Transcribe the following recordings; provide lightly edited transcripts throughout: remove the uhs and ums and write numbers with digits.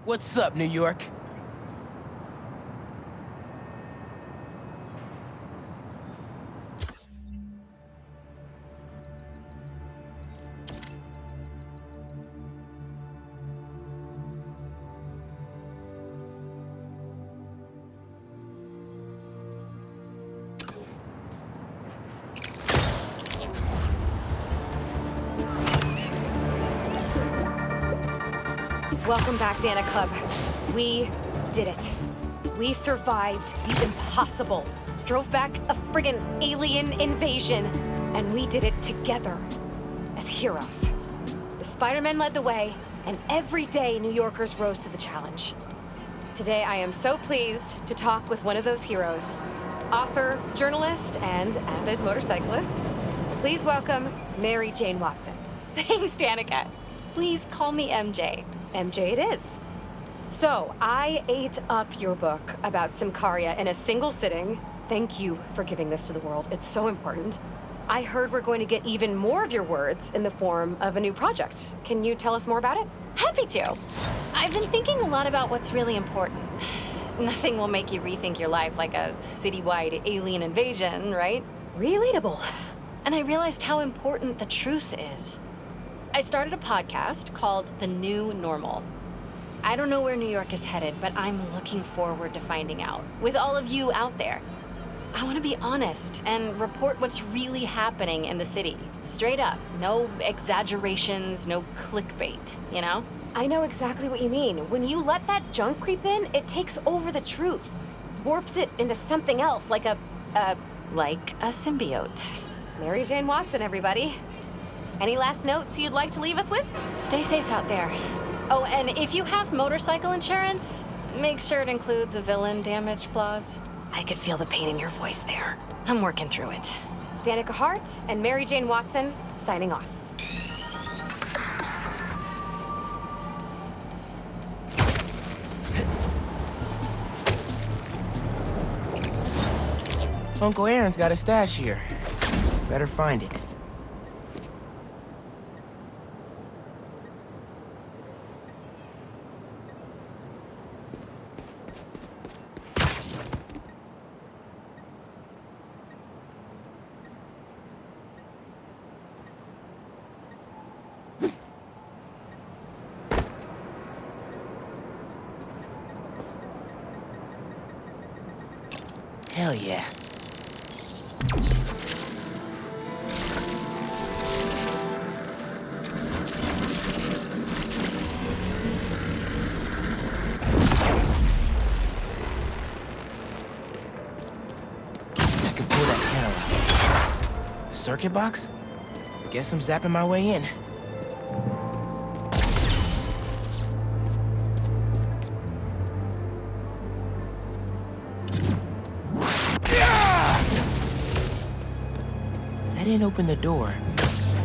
What's up, New York? Welcome back, Dana Club. We did it. We survived the impossible. Drove back a friggin' alien invasion. And we did it together. As heroes. The Spider-Men led the way, and every day New Yorkers rose to the challenge. Today I am so pleased to talk with one of those heroes. Author, journalist, and avid motorcyclist. Please welcome Mary Jane Watson. Thanks, Danica. Please call me MJ. MJ it is. So, I ate up your book about Symkaria in a single sitting. Thank you for giving this to the world. It's so important. I heard we're going to get even more of your words in the form of a new project. Can you tell us more about it? Happy to. I've been thinking a lot about what's really important. Nothing will make you rethink your life like a citywide alien invasion, right? Relatable. And I realized how important the truth is. I started a podcast called The New Normal. I don't know where New York is headed, but I'm looking forward to finding out. With all of you out there. I want to be honest and report what's really happening in the city. Straight up. No exaggerations, no clickbait, you know? I know exactly what you mean. When you let that junk creep in, it takes over the truth. Warps it into something else, like a symbiote. Mary Jane Watson, everybody. Any last notes you'd like to leave us with? Stay safe out there. Oh, and if you have motorcycle insurance, make sure it includes a villain damage clause. I could feel the pain in your voice there. I'm working through it. Danica Hart and Mary Jane Watson, signing off. Uncle Aaron's got a stash here. Better find it. Hell yeah. I can pull that panel out. Circuit box? Guess I'm zapping my way in. That didn't open the door,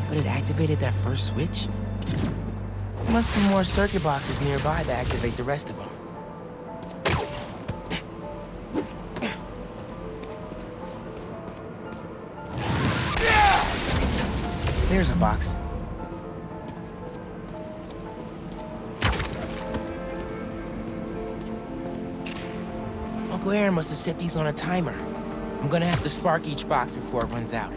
but it activated that first switch. There must be more circuit boxes nearby to activate the rest of them. There's a box. Uncle Aaron must have set these on a timer. I'm gonna have to spark each box before it runs out.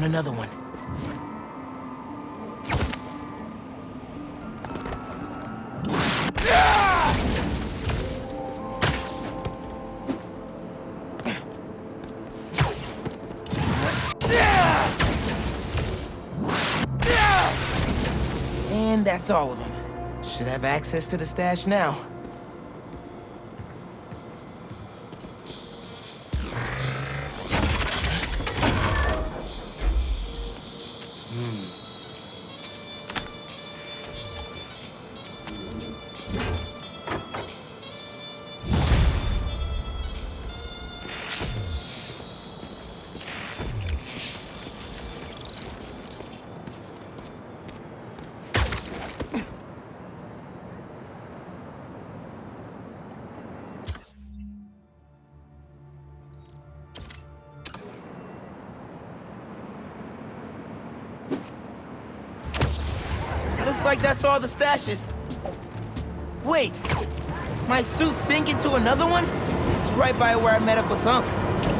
another one. And that's all of them. Should have access to the stash now. Looks like that's all the stashes. Wait, my suit sink into another one? It's right by where I met up with Unc.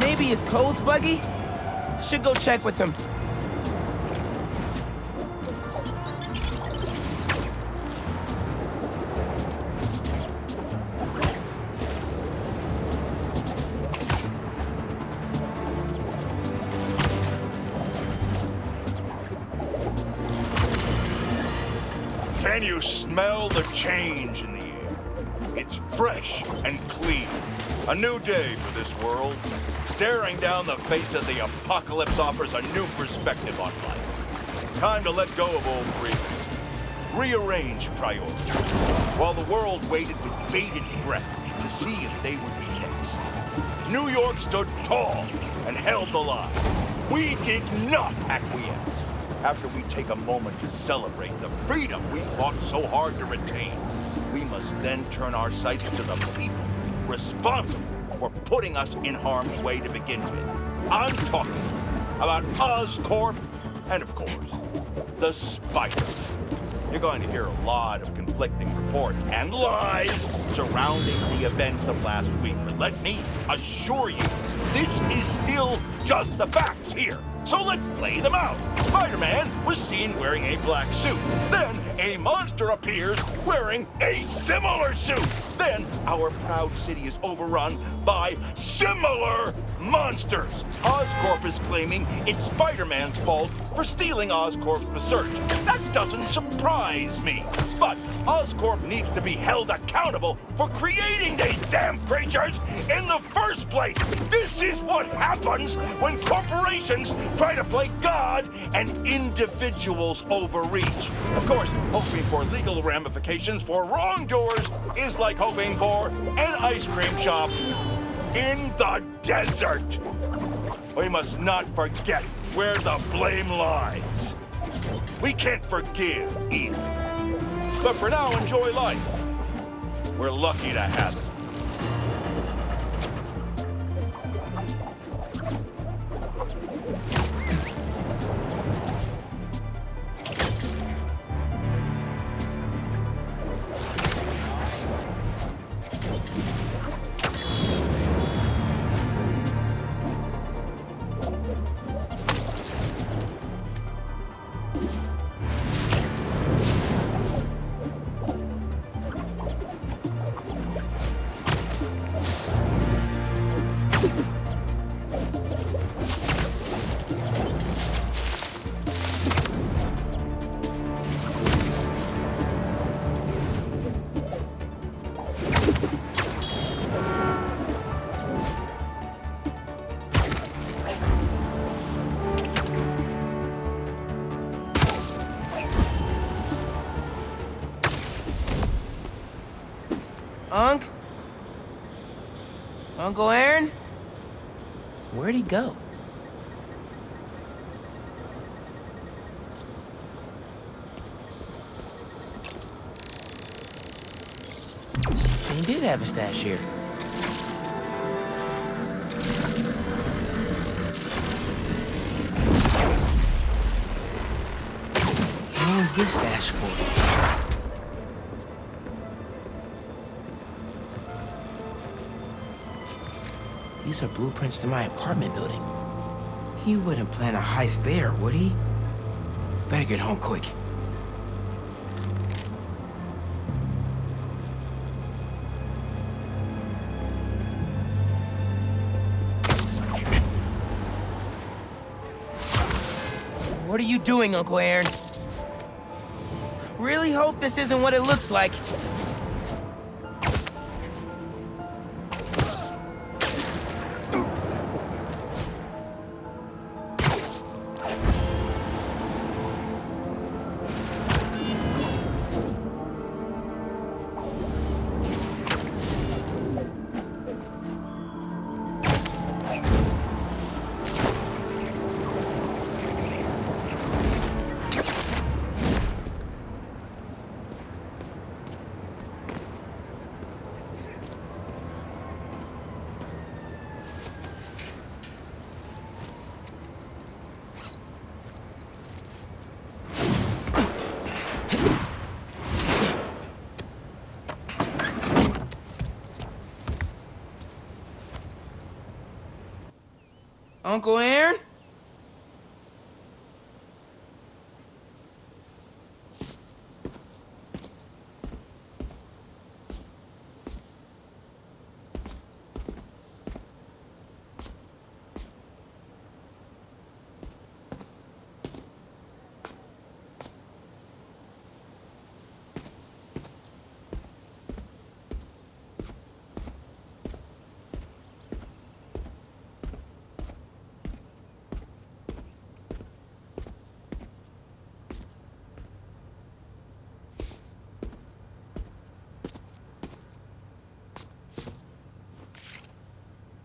Maybe his code's buggy? I should go check with him. Can you smell the change in the air? It's fresh and clean. A new day for this world. Staring down the face of the apocalypse offers a new perspective on life. Time to let go of old grievance. Rearrange priorities. While the world waited with bated breath to see if they would be next. New York stood tall and held the line. We did not acquiesce. After we take a moment to celebrate the freedom we fought so hard to retain, we must then turn our sights to the people responsible for putting us in harm's way to begin with. I'm talking about Oscorp and, of course, the Spider. You're going to hear a lot of conflicting reports and lies surrounding the events of last week, but let me assure you, this is still just the facts here. So let's lay them out. Spider-Man was seen wearing a black suit. Then a monster appears wearing a similar suit. Then our proud city is overrun by similar monsters. Oscorp is claiming it's Spider-Man's fault for stealing Oscorp's research. That doesn't surprise me. But Oscorp needs to be held accountable for creating these damn creatures in the first place. This is what happens when corporations try to play God and individuals overreach. Of course, hoping for legal ramifications for wrongdoers is like hoping for an ice cream shop in the desert. We must not forget where the blame lies. We can't forgive either. But for now, enjoy life. We're lucky to have it. Uncle Aaron? Where'd he go? He did have a stash here. What was this stash for? These are blueprints to my apartment building. He wouldn't plan a heist there, would he? Better get home quick. What are you doing, Uncle Aaron? Really hope this isn't what it looks like. Uncle Aaron?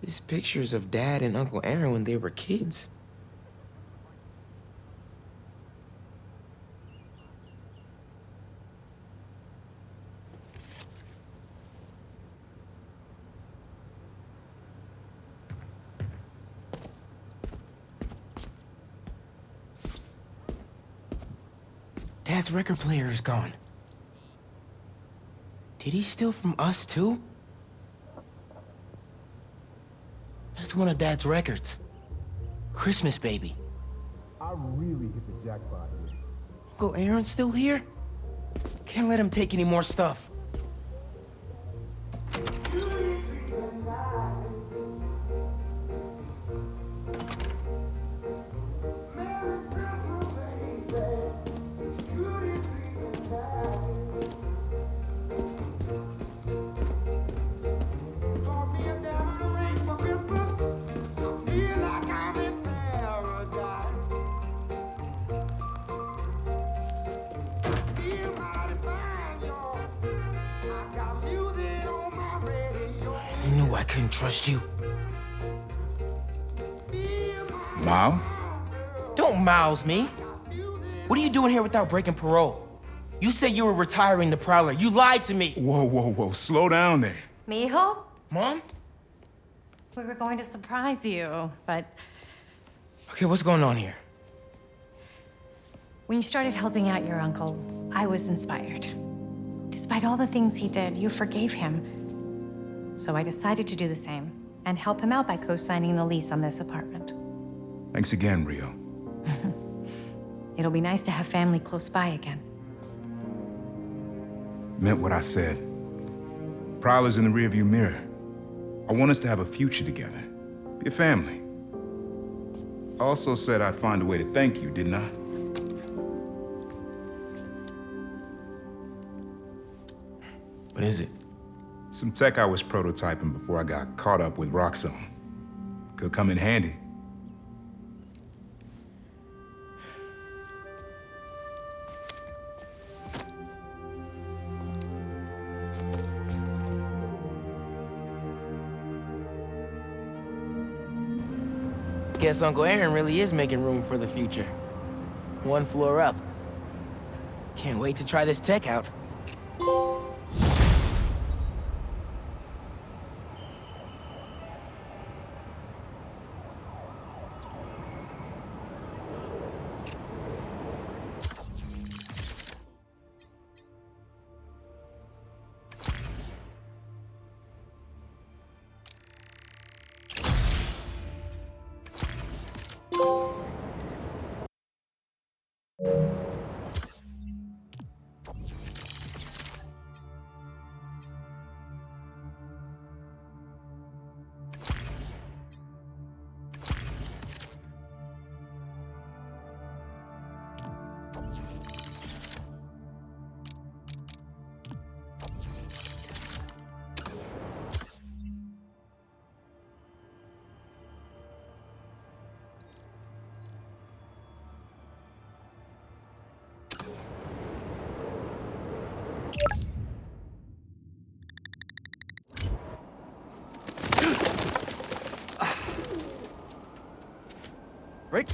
These pictures of Dad and Uncle Aaron when they were kids. Dad's record player is gone. Did he steal from us too? That's one of Dad's records. Christmas Baby. I really hit the jackpot here. Uncle Aaron's still here? Can't let him take any more stuff. I knew I couldn't trust you. Miles? Don't mouse me. What are you doing here without breaking parole? You said you were retiring the Prowler. You lied to me. Whoa. Slow down there. Mijo? Mom? We were going to surprise you, but Okay, what's going on here? when you started helping out your uncle, I was inspired. Despite all the things he did, you forgave him. So I decided to do the same and help him out by co-signing the lease on this apartment. Thanks again, Rio. It'll be nice to have family close by again. Meant what I said. Prowler's in the rearview mirror. I want us to have a future together. Be a family. I also said I'd find a way to thank you, didn't I? What is it? Some tech I was prototyping before I got caught up with Roxxon. Could come in handy. Guess Uncle Aaron really is making room for the future. One floor up. Can't wait to try this tech out. right?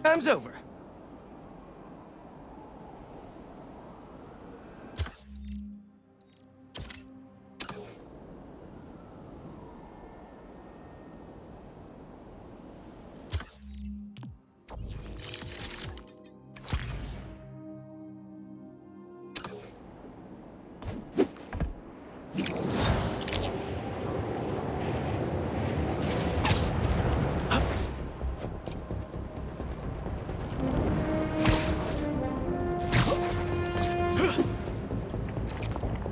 Time's over.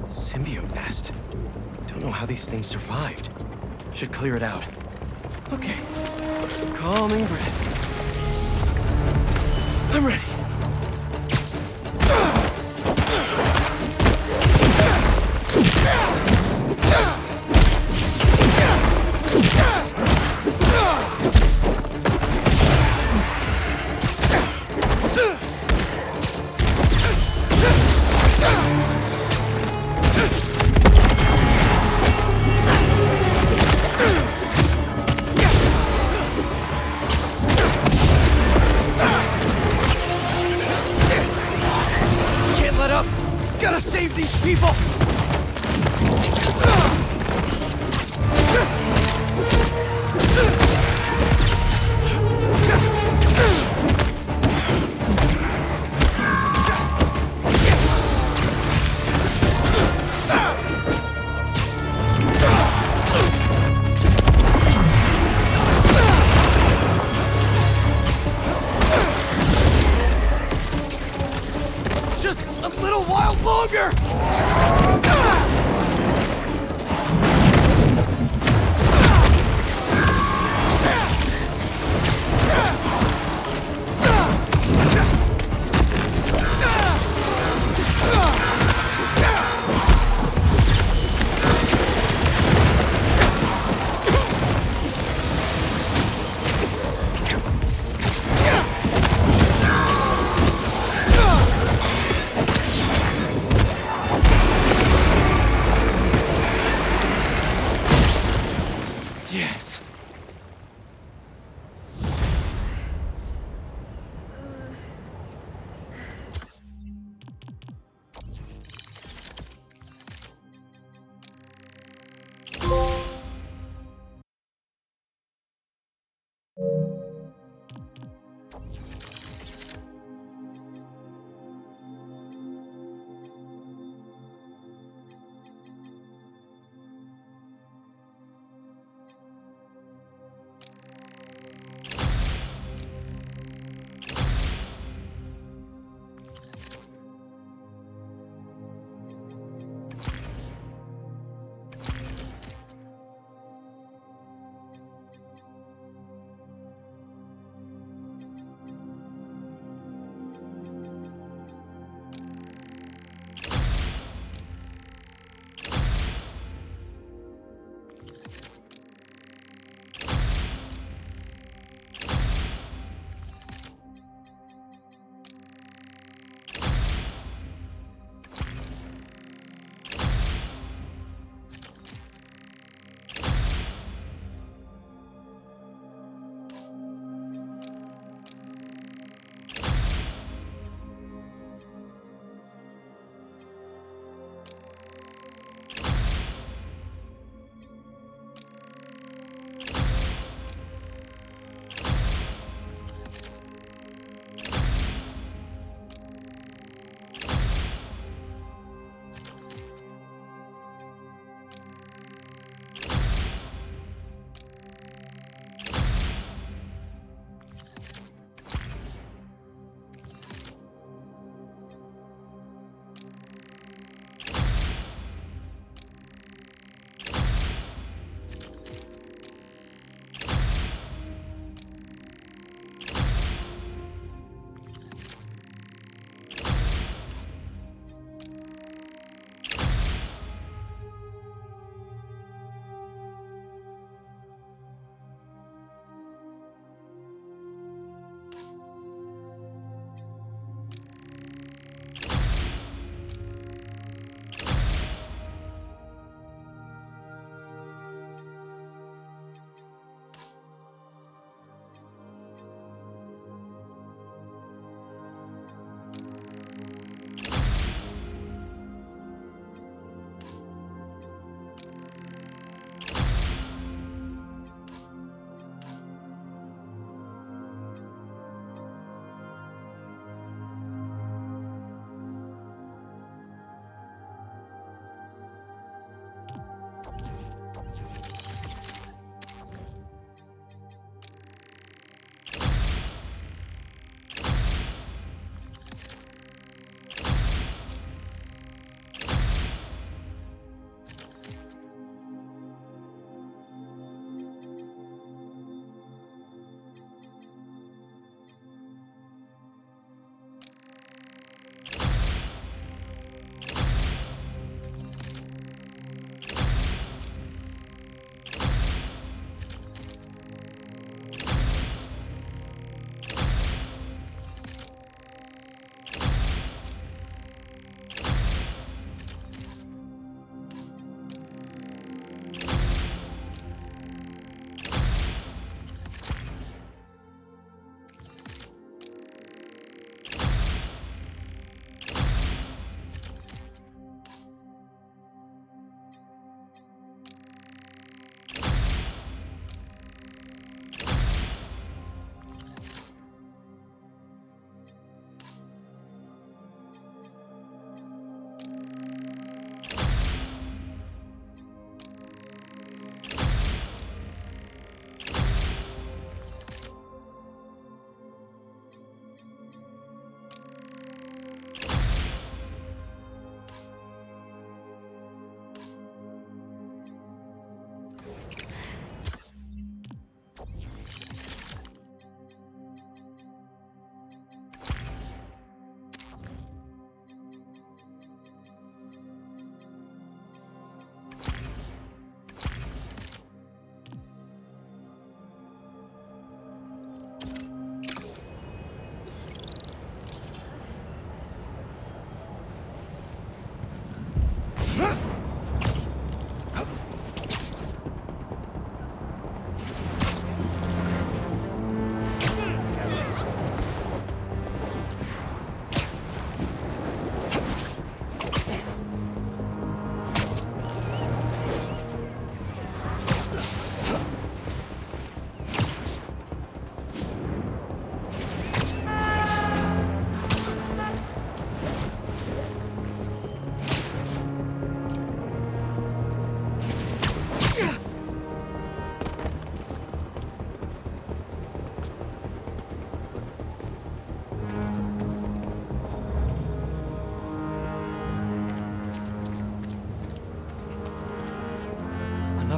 Symbiote nest. Don't know how these things survived. Should clear it out. Okay. Calming breath. I'm ready. Can't let up! Gotta save these people! Just a little while longer! Yes.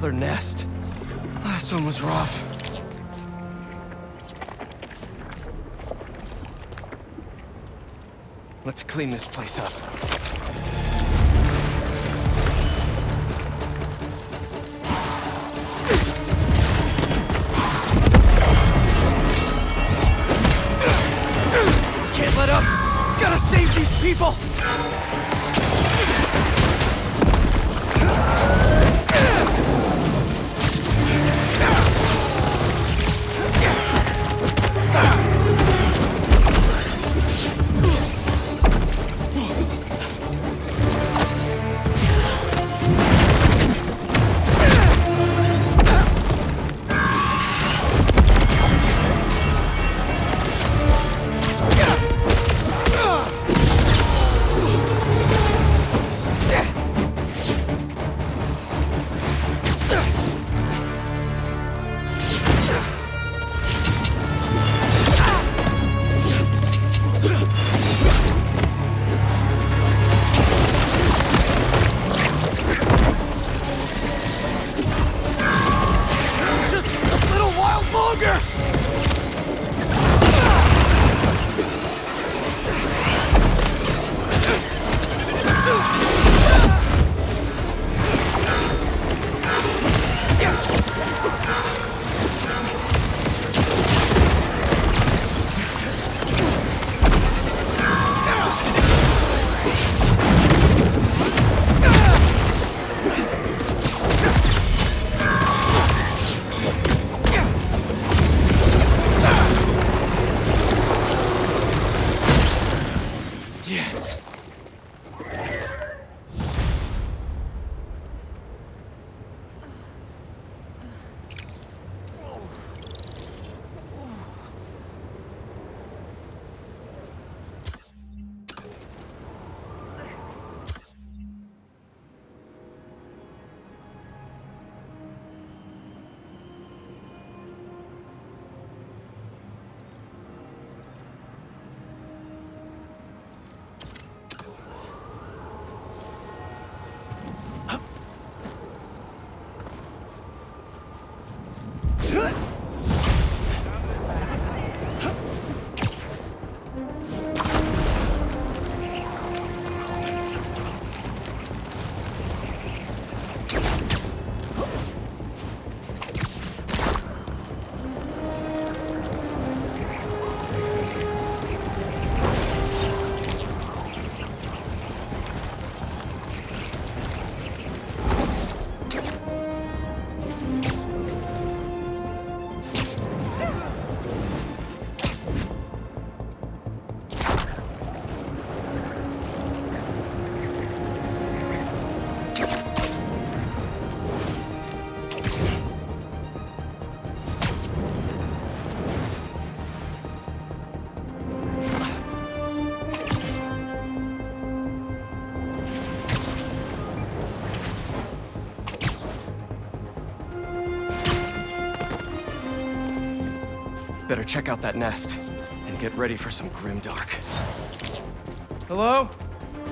another nest. Last one was rough. Let's clean this place up. Can't let up! Gotta save these people! Better check out that nest and get ready for some grimdark. Hello?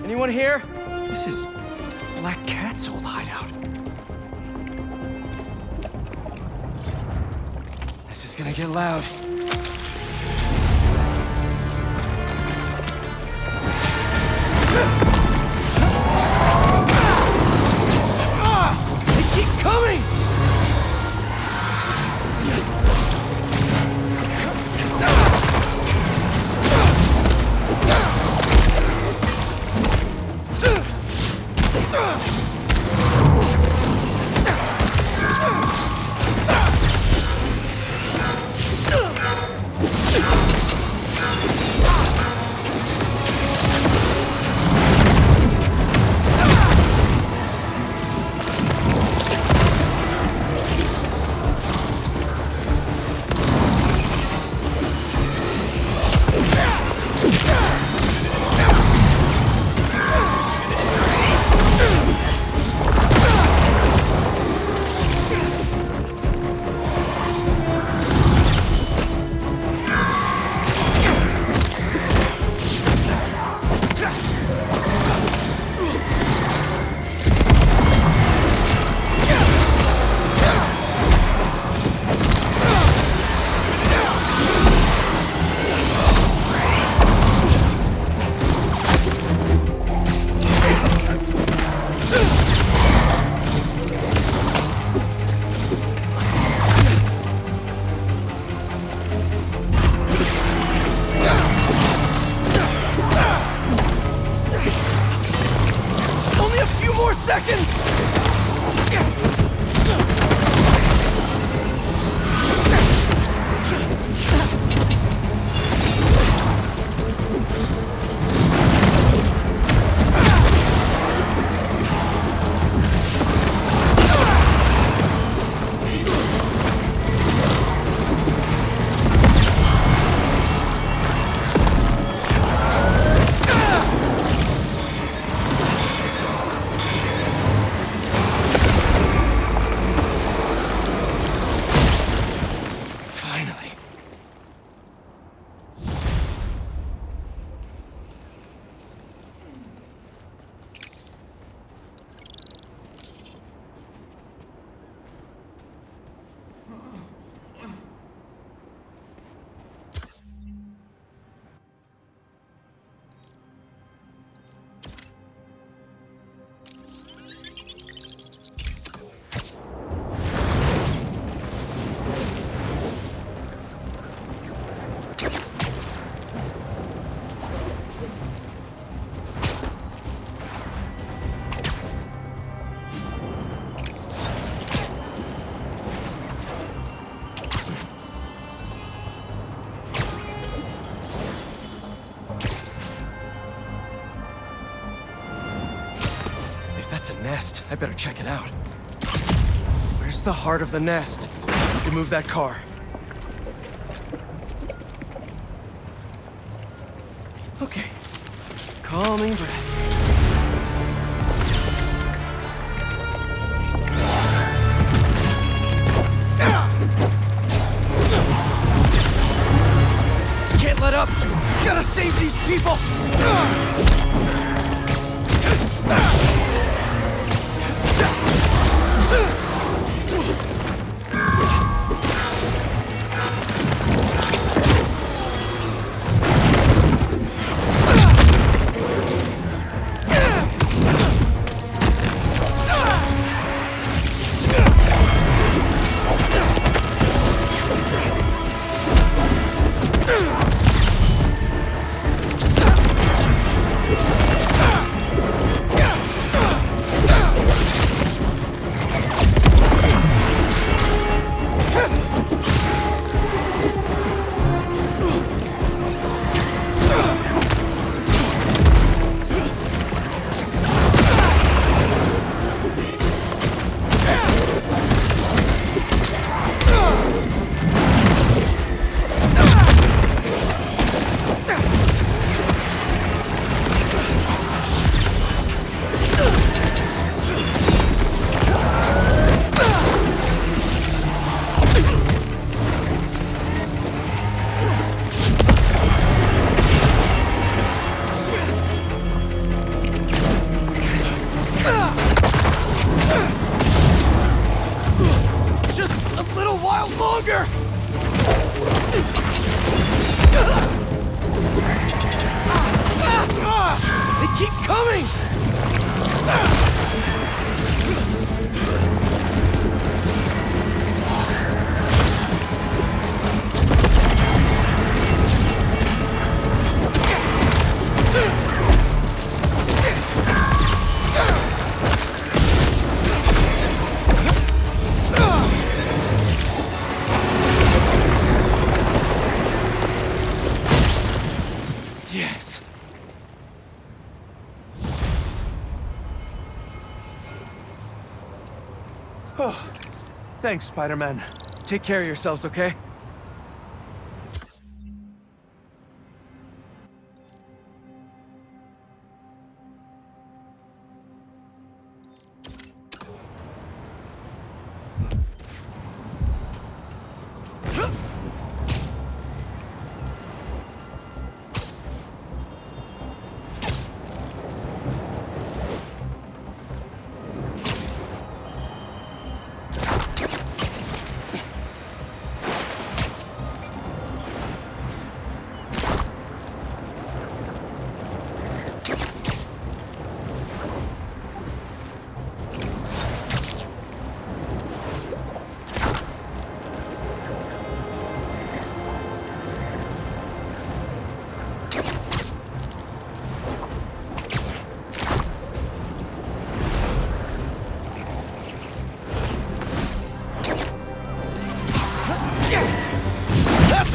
Anyone here? This is Black Cat's old hideout. This is gonna get loud. They keep coming! seconds! That's a nest. I better check it out. Where's the heart of the nest? We can move that car. Okay. Calming breath. Can't let up! Gotta save these people! Thanks, Spider-Man. Take care of yourselves, okay?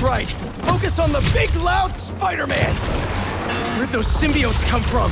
right. Focus on the big, loud Spider-Man. Where'd those symbiotes come from?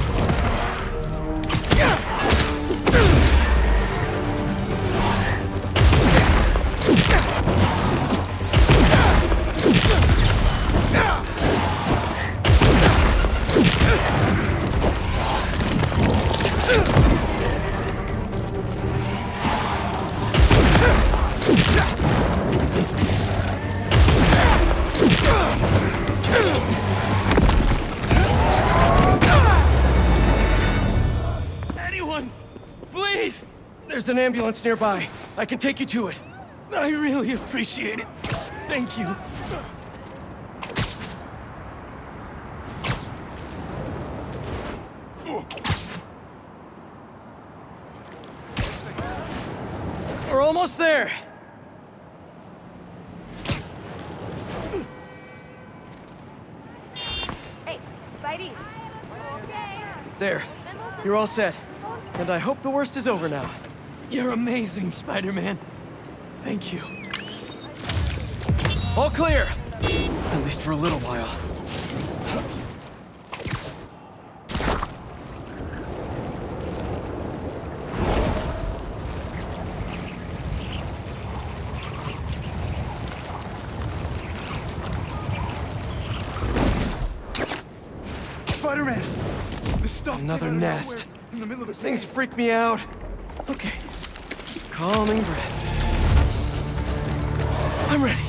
Anyone, please! There's an ambulance nearby. I can take you to it. I really appreciate it. Thank you. We're almost there. Hey, Spidey. There. You're all set. And I hope the worst is over now. You're amazing, Spider-Man. Thank you. All clear. At least for a little while. Spider-Man! The stuff Another came out of nest. nowhere in the middle of These the things camp. freak me out. Okay. Calming breath. I'm ready.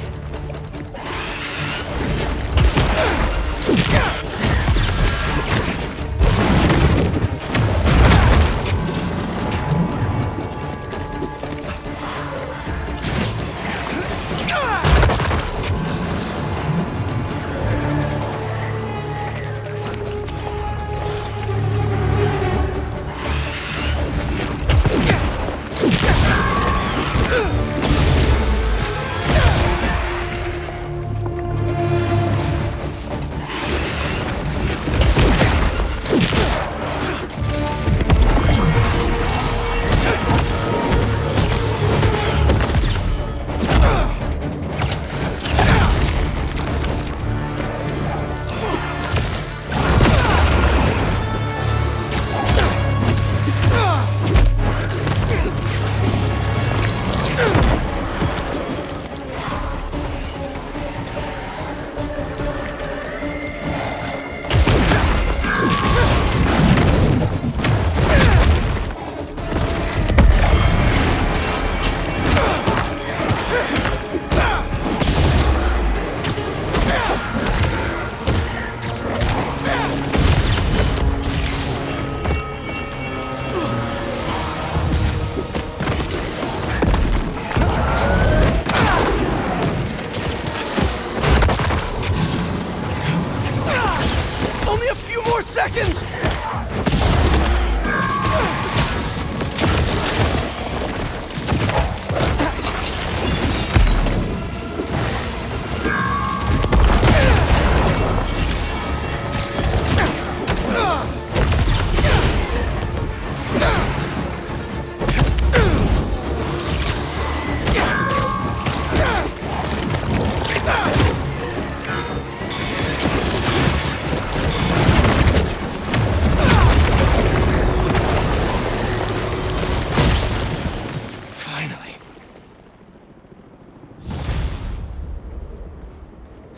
Only a few more seconds!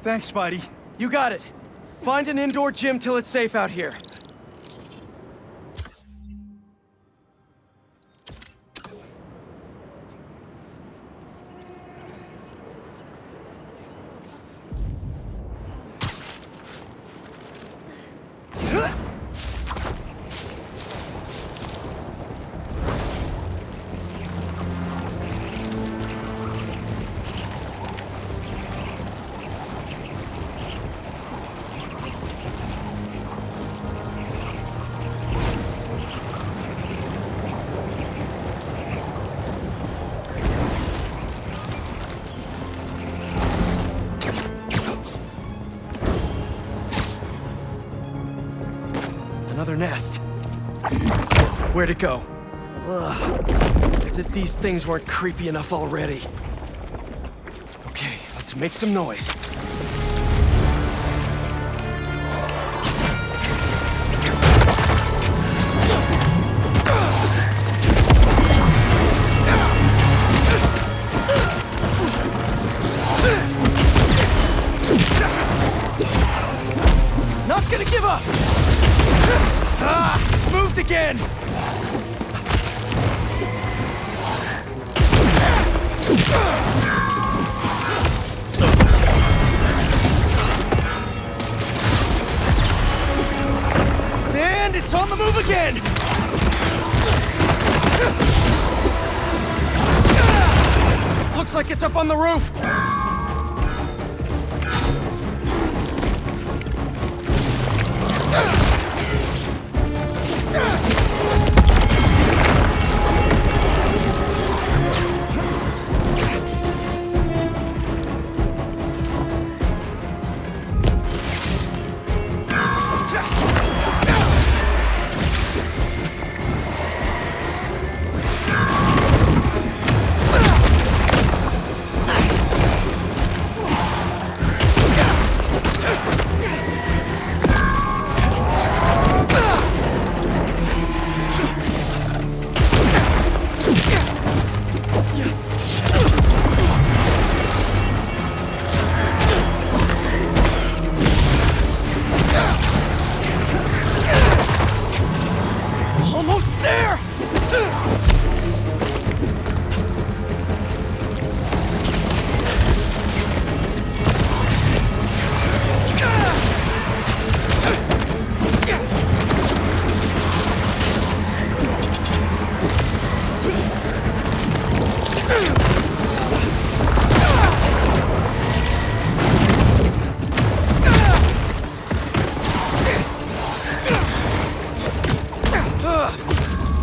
Thanks, Spidey. You got it. Find an indoor gym till it's safe out here. Another nest. Where'd it go? Ugh. As if these things weren't creepy enough already. Okay, let's make some noise. Moved again! And it's on the move again! Looks like it's up on the roof!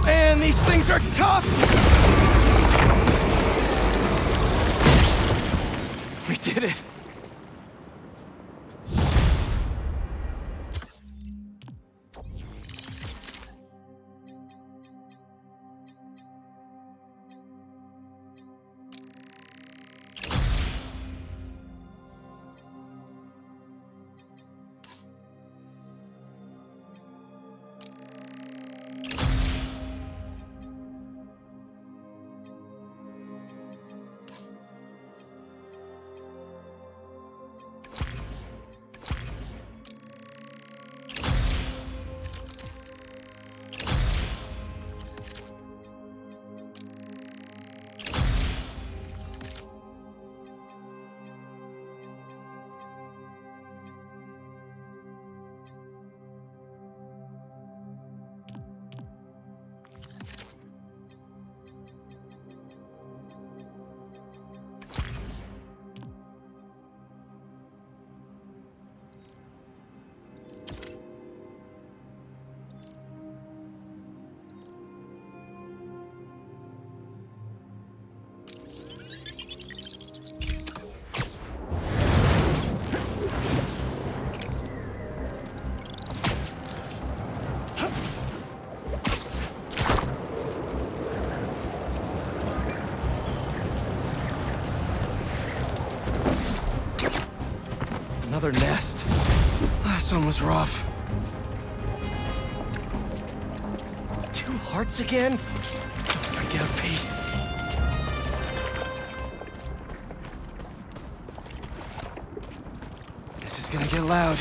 Man, these things are tough! We did it! Another nest. Last one was rough. 2 hearts again? Don't freak out, Pete. This is gonna get loud.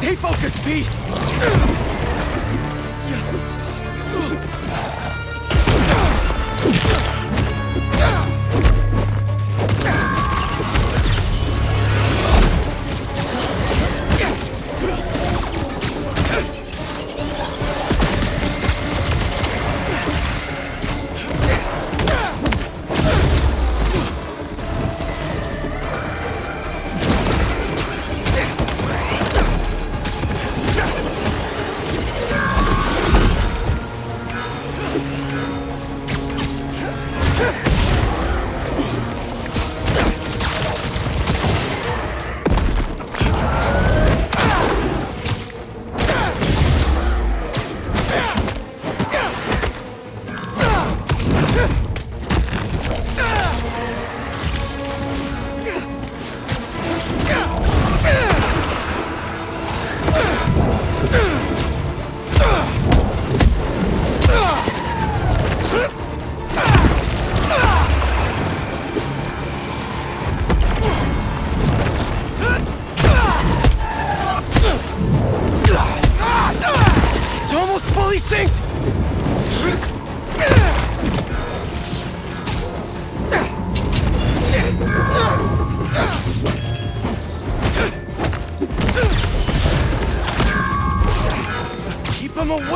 Stay focused, Pete!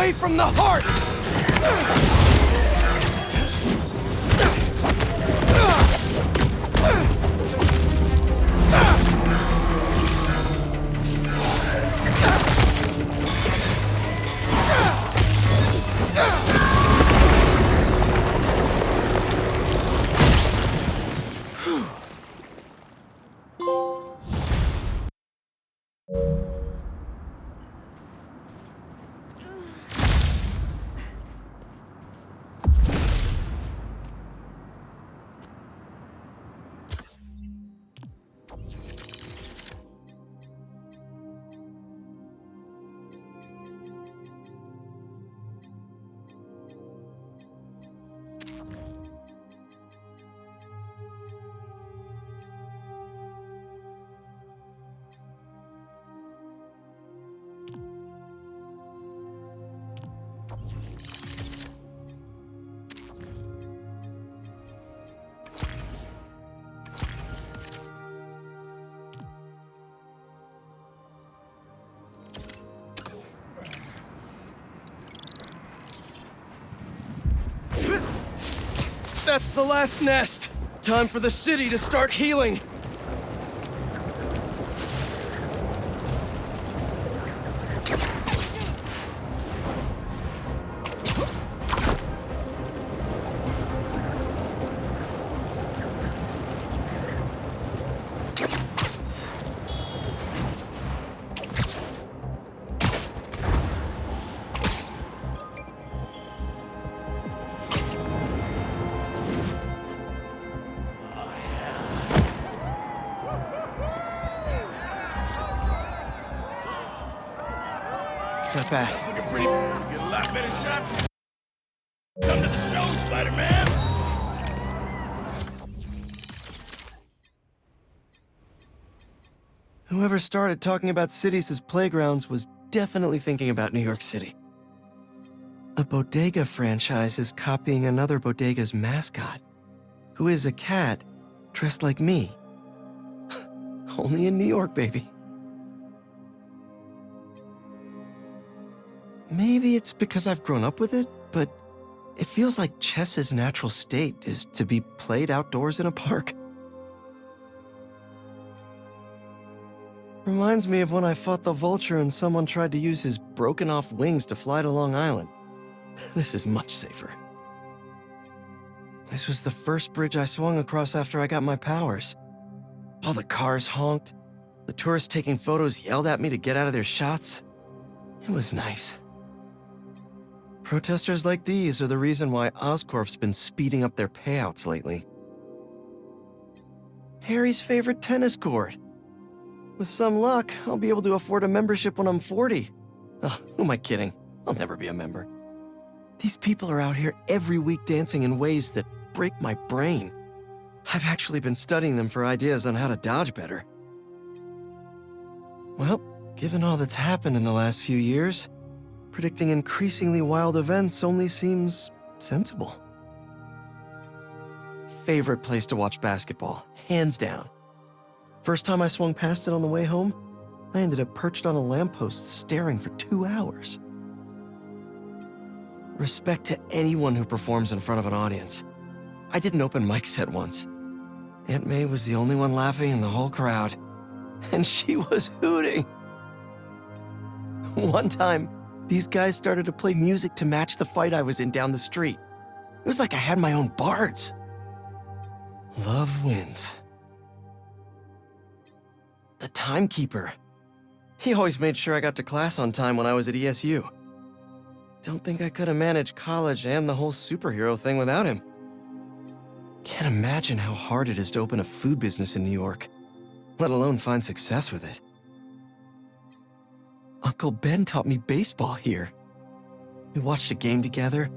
away from the heart! That's the last nest. Time for the city to start healing. Not bad. Looking pretty. Get a lot better shots. Come to the show, Spider-Man. Whoever started talking about cities as playgrounds was definitely thinking about New York City. A bodega franchise is copying another bodega's mascot, who is a cat dressed like me. Only in New York, baby. Maybe it's because I've grown up with it, but it feels like chess's natural state is to be played outdoors in a park. Reminds me of when I fought the vulture and someone tried to use his broken-off wings to fly to Long Island. This is much safer. This was the first bridge I swung across after I got my powers. All the cars honked. The tourists taking photos yelled at me to get out of their shots. It was nice. Protesters like these are the reason why Oscorp's been speeding up their payouts lately. Harry's favorite tennis court. With some luck, I'll be able to afford a membership when I'm 40. Oh, who am I kidding? I'll never be a member. These people are out here every week dancing in ways that break my brain. I've actually been studying them for ideas on how to dodge better. Well, given all that's happened in the last few years, predicting increasingly wild events only seems sensible. Favorite place to watch basketball, hands down. First time I swung past it on the way home, I ended up perched on a lamppost staring for 2 hours. Respect to anyone who performs in front of an audience. I did an open mic set once. Aunt May was the only one laughing in the whole crowd, and she was hooting. One time, these guys started to play music to match the fight I was in down the street. It was like I had my own bards. Love wins. The timekeeper. He always made sure I got to class on time when I was at ESU. Don't think I could have managed college and the whole superhero thing without him. Can't imagine how hard it is to open a food business in New York, let alone find success with it. Uncle Ben taught me baseball here. We watched a game together,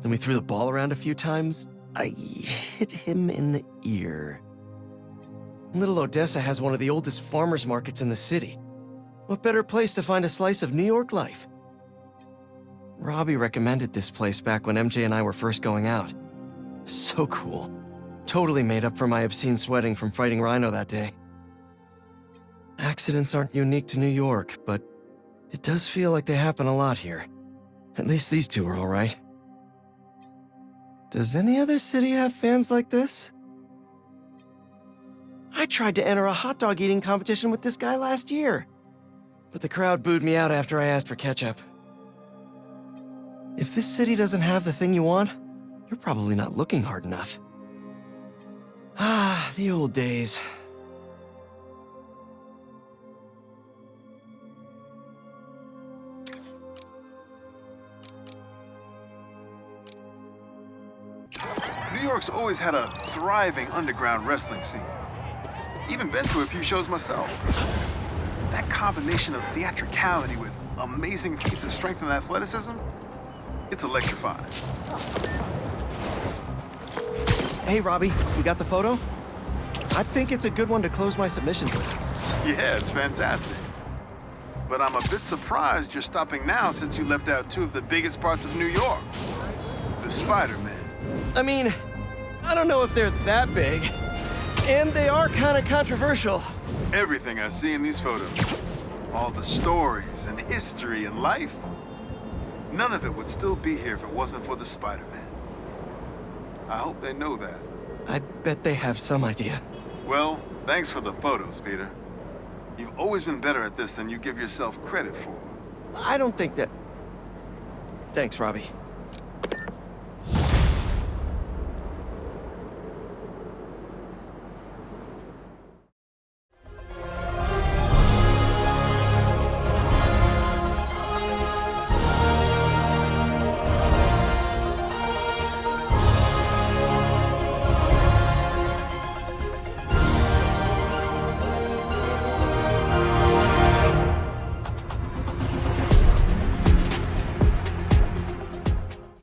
then we threw the ball around a few times. I hit him in the ear. Little Odessa has one of the oldest farmers markets in the city. What better place to find a slice of New York life? Robbie recommended this place back when MJ and I were first going out. So cool. Totally made up for my obscene sweating from fighting Rhino that day. Accidents aren't unique to New York, but it does feel like they happen a lot here. At least these two are all right. Does any other city have fans like this? I tried to enter a hot dog eating competition with this guy last year, but the crowd booed me out after I asked for ketchup. If this city doesn't have the thing you want, you're probably not looking hard enough. Ah, the old days. New York's always had a thriving underground wrestling scene. Even been to a few shows myself. That combination of theatricality with amazing feats of strength and athleticism, it's electrifying. Hey, Robbie, you got the photo? I think it's a good one to close my submissions with. Yeah, it's fantastic. But I'm a bit surprised you're stopping now since you left out two of the biggest parts of New York. The Spider-Man. I mean, I don't know if they're that big. And they are kind of controversial. Everything I see in these photos, all the stories and history and life, none of it would still be here if it wasn't for the Spider-Man. I hope they know that. I bet they have some idea. Well, thanks for the photos, Peter. You've always been better at this than you give yourself credit for. I don't think that... Thanks, Robbie.